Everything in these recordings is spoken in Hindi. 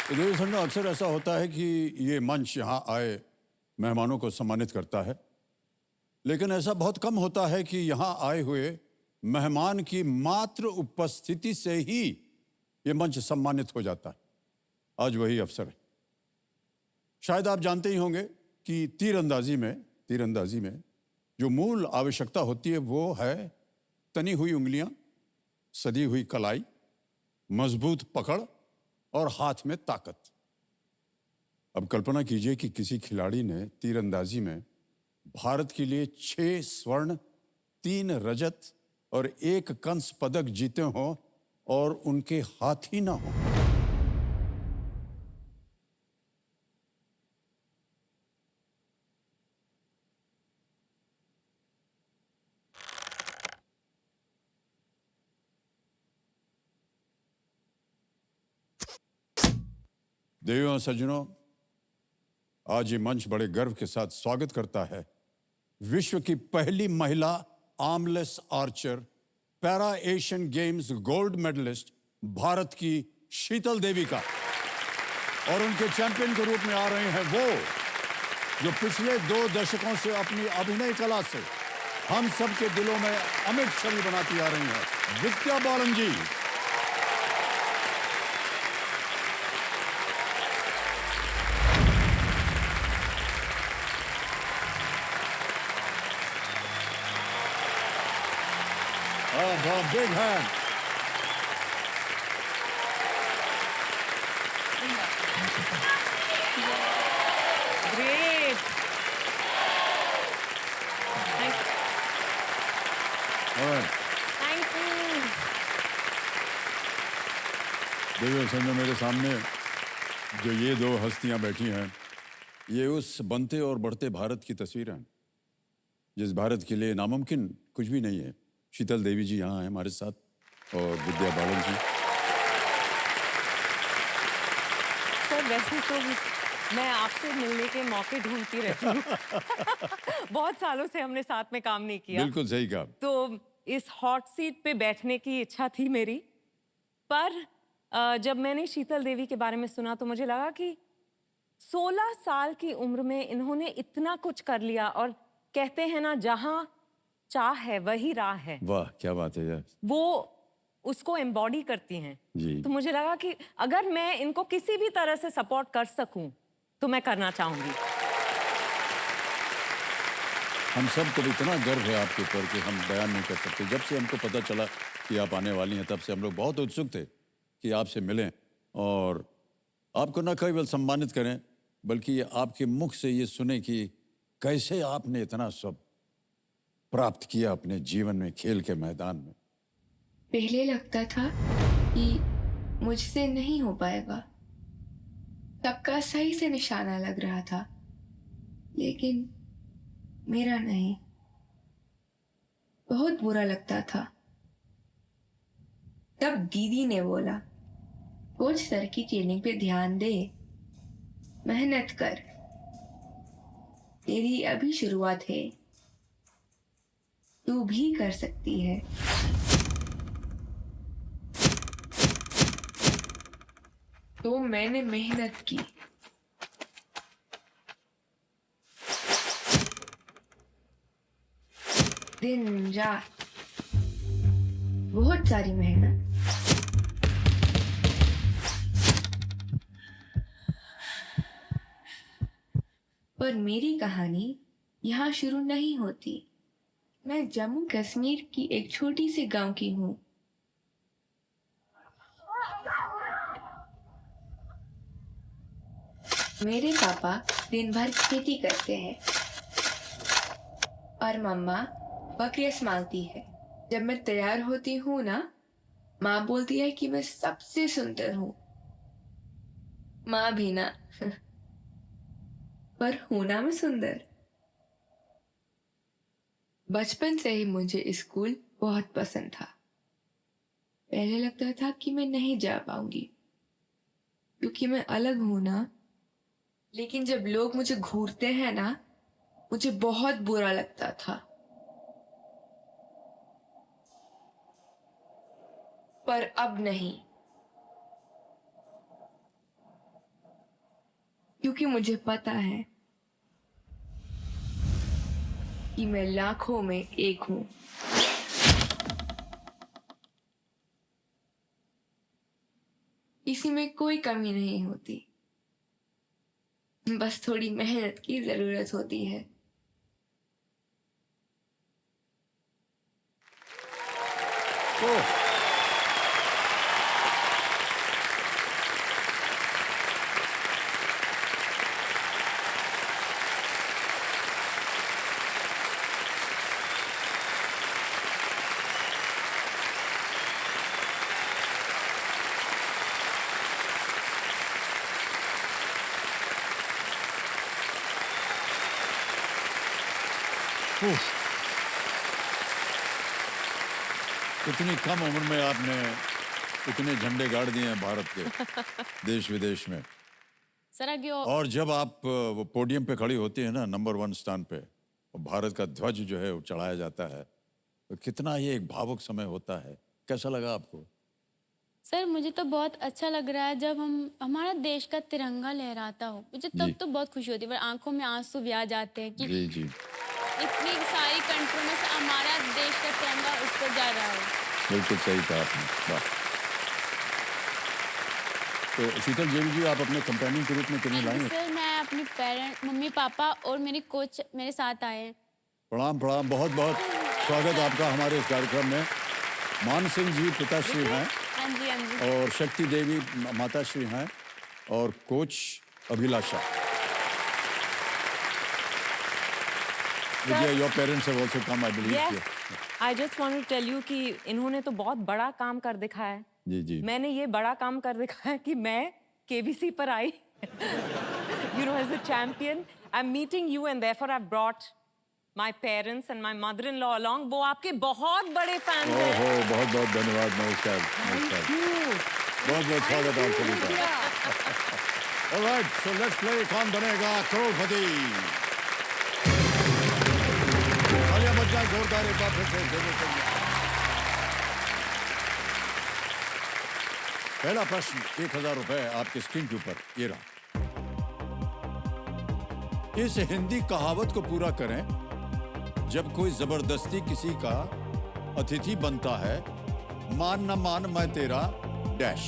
तो देखिए समझो, अक्सर ऐसा होता है कि ये मंच यहाँ आए मेहमानों को सम्मानित करता है, लेकिन ऐसा बहुत कम होता है कि यहाँ आए हुए मेहमान की मात्र उपस्थिति से ही ये मंच सम्मानित हो जाता है। आज वही अवसर है। शायद आप जानते ही होंगे कि तीरंदाजी में जो मूल आवश्यकता होती है वो है तनी हुई उंगलियां, सदी हुई कलाई, मजबूत पकड़ और हाथ में ताकत। अब कल्पना कीजिए कि किसी खिलाड़ी ने तीरंदाजी में भारत के लिए 6 स्वर्ण, 3 रजत और 1 कंस्य पदक जीते हों और उनके हाथ ही ना हो। देवियों और सज्जनों, आज ये मंच बड़े गर्व के साथ स्वागत करता है विश्व की पहली महिला armless archer, para Asian games gold medallist Bharat की शीतल देवी का। और उनके चैंपियन के रूप में आ रहे हैं वो जो पिछले 2 दशकों से अपनी अभिनय कला से हम सबके दिलों में अमिट छवि बनाती आ रही हैं, विद्या बालन जी। Big hand. Great. All right. Thank you. देखिए समझो, मेरे सामने जो ये 2 हस्तियां बैठी हैं, ये उस बनते और बढ़ते भारत की तस्वीर हैं जिस भारत के लिए नामुमकिन कुछ भी नहीं है। शीतल देवी जी यहाँ हैं हमारे साथ और विद्या बालन जी। सर वैसे तो मैं आपसे मिलने के मौके ढूंढती रहती हूँ। बहुत सालों से हमने साथ में काम नहीं किया। बिल्कुल सही कहा। तो इस हॉट सीट पे बैठने की इच्छा थी मेरी, पर जब मैंने शीतल देवी के बारे में सुना तो मुझे लगा कि 16 साल की उम्र में इन्होंने इतना कुछ कर लिया। और कहते हैं ना, जहां चाह है वही राह है। वाह, क्या बात है यार। वो उसको एम्बॉडी करती हैं जी। तो मुझे लगा कि अगर मैं इनको किसी भी तरह से सपोर्ट कर सकूं तो मैं करना चाहूंगी। हम सब को इतना गर्व है आपके ऊपर कि हम बयान नहीं कर सकते। जब से हमको पता चला कि आप आने वाली हैं, तब से हम लोग बहुत उत्सुक थे कि आपसे मिलें और आपको न केवल सम्मानित करें, बल्कि आपके मुख से ये सुने कि कैसे आपने इतना सब प्राप्त किया अपने जीवन में, खेल के मैदान में। पहले लगता था कि मुझसे नहीं हो पाएगा, सबका सही से निशाना लग रहा था, लेकिन मेरा नहीं। बहुत बुरा लगता था। तब दीदी ने बोला, कोच सर की ट्रेनिंग पे ध्यान दे, मेहनत कर, तेरी अभी शुरुआत है, तू भी कर सकती है। तो मैंने मेहनत की। दिन रात बहुत सारी मेहनत। पर मेरी कहानी यहाँ शुरू नहीं होती। मैं जम्मू कश्मीर की एक छोटी सी गांव की हूँ। मेरे पापा दिन भर खेती करते हैं और मम्मा बकरियां संभालती है। जब मैं तैयार होती हूँ ना, माँ बोलती है कि मैं सबसे सुंदर हूँ। माँ भी ना। पर हूं ना मैं सुंदर। बचपन से ही मुझे स्कूल बहुत पसंद था। पहले लगता था कि मैं नहीं जा पाऊंगी क्योंकि मैं अलग हूं ना, लेकिन जब लोग मुझे घूरते हैं ना, मुझे बहुत बुरा लगता था। पर अब नहीं। मुझे पता है कि मैं लाखों में एक हूं। किसी में कोई कमी नहीं होती, बस थोड़ी मेहनत की जरूरत होती है। ओह, उफ, इतनी कम उम्र में आपने इतने झंडे गाड़ दिए हैं भारत के देश विदेश में। सर आगे और जब आप वो पोडियम पे खड़ी होती है ना, नंबर 1 स्थान पे, और भारत का ध्वज जो है वो चढ़ाया जाता है, तो कितना ये एक भावुक समय होता है। कैसा लगा आपको? सर मुझे तो बहुत अच्छा लग रहा है जब हमारा देश का तिरंगा लहराता हो। मुझे तब जी। तो बहुत खुशी होती है, पर आंखों में आंसू भी आ जाते हैं कि जी जी, इतनी सारी कंट्रियों में से हमारा देश का तिरंगा ऊपर जा रहा है। बिल्कुल सही कहा आपने। वाह। तो शीतल देवी जी, आप अपने कंपेनियन के रूप में किन्हें थैंक यू लाएंगे? सर, मैं अपनी पेरेंट मम्मी पापा और मेरी कोच मेरे साथ आए हैं। प्रणाम प्रणाम, बहुत बहुत स्वागत आपका हमारे इस कार्यक्रम में। मान सिंह जी पिताश्री हैं, हाँ जी हाँ जी। और शक्ति देवी माताश्री हैं, और coach Abhilasha. Vijay, your parents have also come, I believe. Yes, I just want to tell you कि इन्होंने तो बहुत बड़ा काम कर दिखाया है। जी जी, मैंने ये बड़ा काम कर दिखाया कि मैं केबीसी पर आई, you know, as a champion. I'm meeting you and therefore I've brought my parents and my mother-in-law along. वो आपके बहुत बड़े फैंस हैं। ओहो, बहुत बहुत धन्यवाद। नमस्कार नमस्कार, बहुत बहुत स्वागत आप सभी का। ऑलराइट, सो लेट्स प्ले कौन बनेगा करोड़पति। तालियां बज जाए जोरदार एक बार फिर से देने के लिए। पहला प्रश्न, 1000 रुपए आपके स्क्रीन के ऊपर ये रहा। इस हिंदी कहावत को पूरा करें। जब कोई जबरदस्ती किसी का अतिथि बनता है, मान न मान मैं तेरा dash.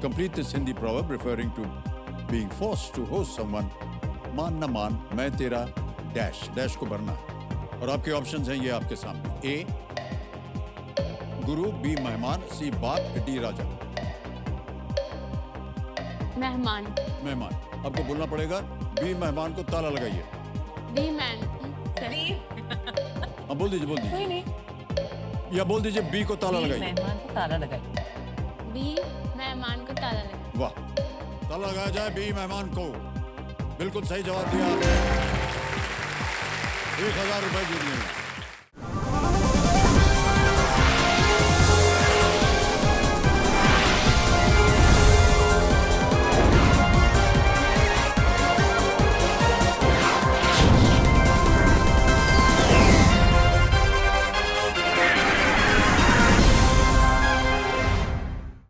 Complete this Hindi proverb referring to being forced to host someone. मान न मान मैं तेरा डैश। डैश को भरना है। और आपके ऑप्शंस हैं ये आपके सामने। ए गुरु, बी मेहमान, सी बाप, डी राजा। मेहमान। मेहमान आपको बोलना पड़ेगा। बी मेहमान को ताला लगाइए। Be man. हाँ, बोल दीजिए, बोल दीजिए, कोई नहीं, या बोल दीजिए बी को ताला लगाइए। मेहमान को ताला लगाइए। बी मेहमान को ताला लगा। वाह, ताला लगाया जाए बी मेहमान को। बिल्कुल सही जवाब दिया आपने। 1000 रुपए जीत लिए।